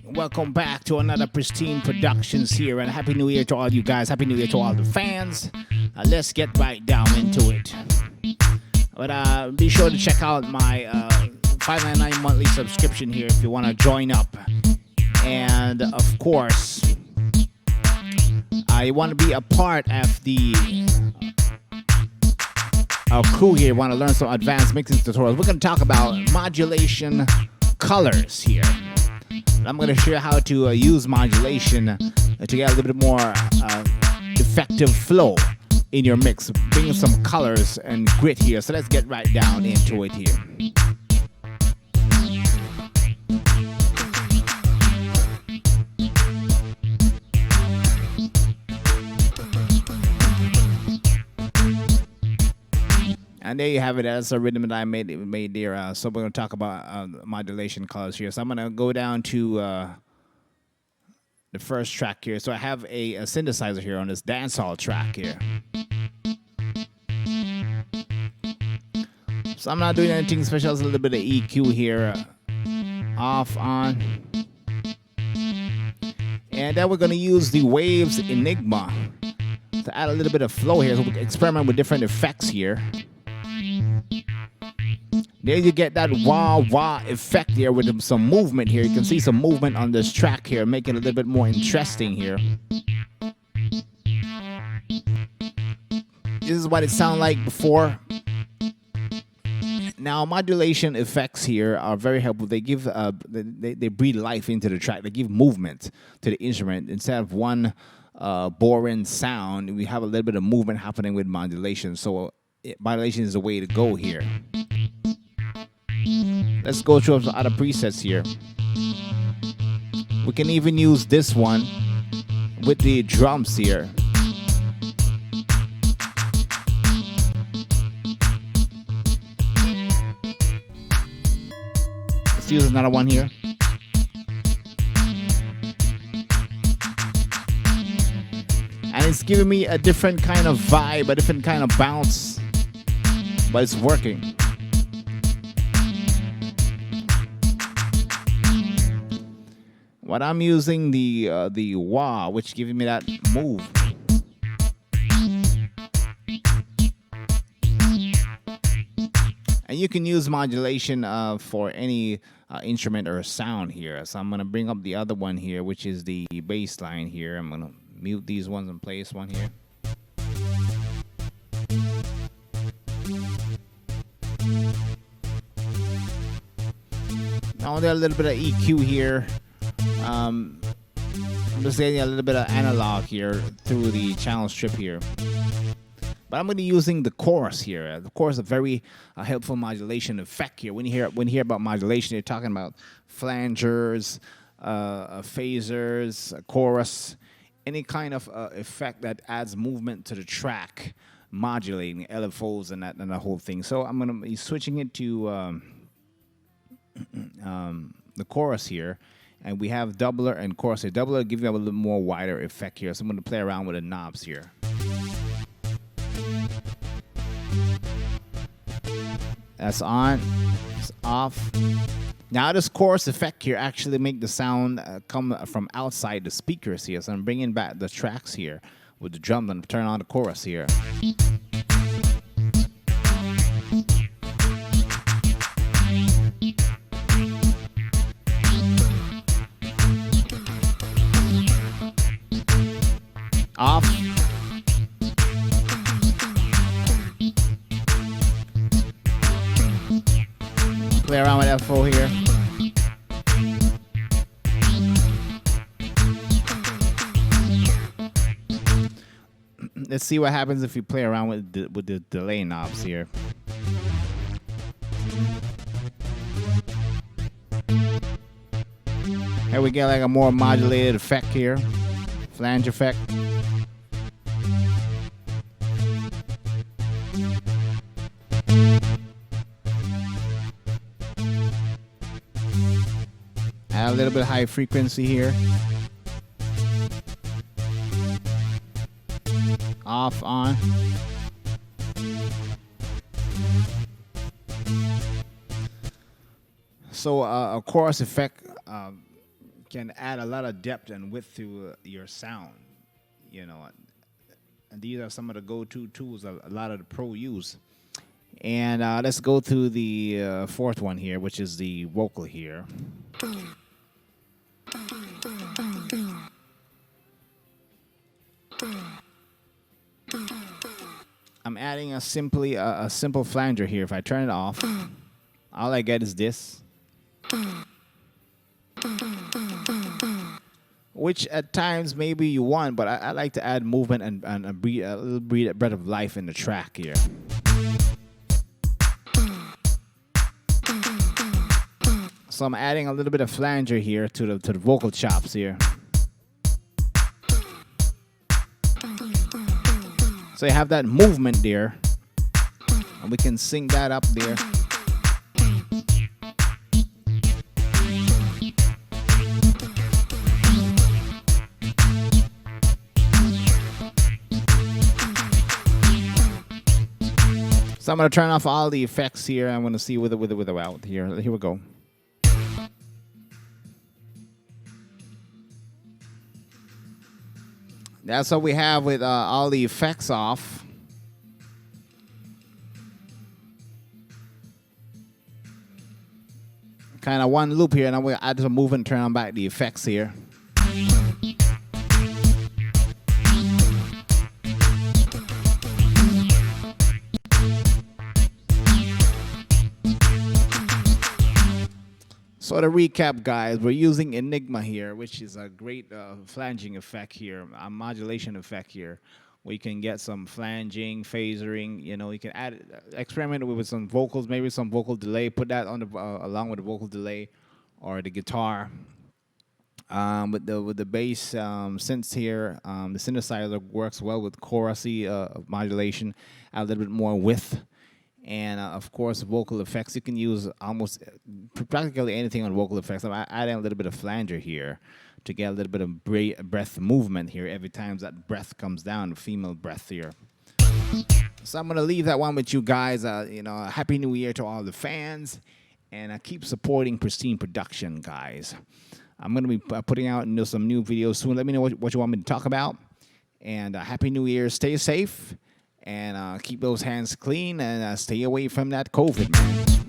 Welcome back to another Pristine Productions here, and Happy New Year to all you guys. Happy New Year to all the fans. Let's get right down into it. But be sure to check out my $5.99 monthly subscription here if you want to join up. And of course, I want to be a part of the our crew here. Want to learn some advanced mixing tutorials. We're going to talk about modulation colors here. I'm going to share how to use modulation to get a little bit more effective flow in your mix, bringing some colors and grit here. So let's get right down into it here. And there you have it. That's a rhythm that I made there. So we're going to talk about modulation colors here. So I'm going to go down to the first track here. So I have a synthesizer here on this dancehall track here. So I'm not doing anything special. There's a little bit of EQ here. Off, on. And then we're going to use the Waves Enigma to add a little bit of flow here. So we can experiment with different effects here. There you get that wah-wah effect here with some movement here. You can see some movement on this track here, making it a little bit more interesting here. This is what it sounded like before. Now, modulation effects here are very helpful. They give they breathe life into the track. They give movement to the instrument. Instead of one boring sound, we have a little bit of movement happening with modulation. So modulation is the way to go here. Let's go through some other presets here. We can even use this one with the drums here. Let's use another one here. And it's giving me a different kind of vibe, a different kind of bounce, but it's working. But I'm using the wah, which gives me that move. And you can use modulation for any instrument or sound here. So I'm gonna bring up the other one here, which is the bass line here. I'm gonna mute these ones and place one here. Now there's a little bit of EQ here. I'm just getting a little bit of analog here through the channel strip here. But I'm going to be using the chorus here. Of course, a very helpful modulation effect here. When you hear about modulation, you're talking about flangers, phasers, a chorus, any kind of effect that adds movement to the track, modulating LFOs and that and the whole thing. So I'm going to be switching it to the chorus here. And we have doubler and chorus here. Doubler gives you a little more wider effect here. So I'm going to play around with the knobs here. That's on. It's off. Now this chorus effect here actually make the sound come from outside the speakers here. So I'm bringing back the tracks here with the drum and turn on the chorus here. Off. Play around with FO here. Let's see what happens if you play around with the delay knobs here. Here we get like a more modulated effect here. Flange effect. Add a little bit of high frequency here. Off, on. So a chorus effect can add a lot of depth and width to your sound, you know. And these are some of the go-to tools a lot of the pro use. And let's go to the fourth one here, which is the vocal here. I'm adding a simple flanger here. If I turn it off, all I get is this, which at times maybe you want, but I like to add movement and a little breath of life in the track here. So I'm adding a little bit of flanger here to the vocal chops here. So you have that movement there, and we can sync that up there. So I'm going to turn off all the effects here. I'm going to see with it out here. Here we go. That's what we have with all the effects off. Kind of one loop here, and I'm going to add some movement and turn on back the effects here. So to recap, guys, we're using Enigma here, which is a great flanging effect here, a modulation effect here, where you can get some flanging, phasering. You know, you can add, experiment with some vocals, maybe some vocal delay. Put that on the along with the vocal delay, or the guitar. With the bass synths here, the synthesizer works well with chorusy modulation. Add a little bit more width. And, of course, vocal effects. You can use almost practically anything on vocal effects. I'm adding a little bit of flanger here to get a little bit of breath movement here every time that breath comes down, the female breath here. So I'm going to leave that one with you guys. You know, Happy New Year to all the fans. And keep supporting Pristine Production, guys. I'm going to be putting out some new videos soon. Let me know what you want me to talk about. And Happy New Year. Stay safe. And keep those hands clean and stay away from that COVID, man.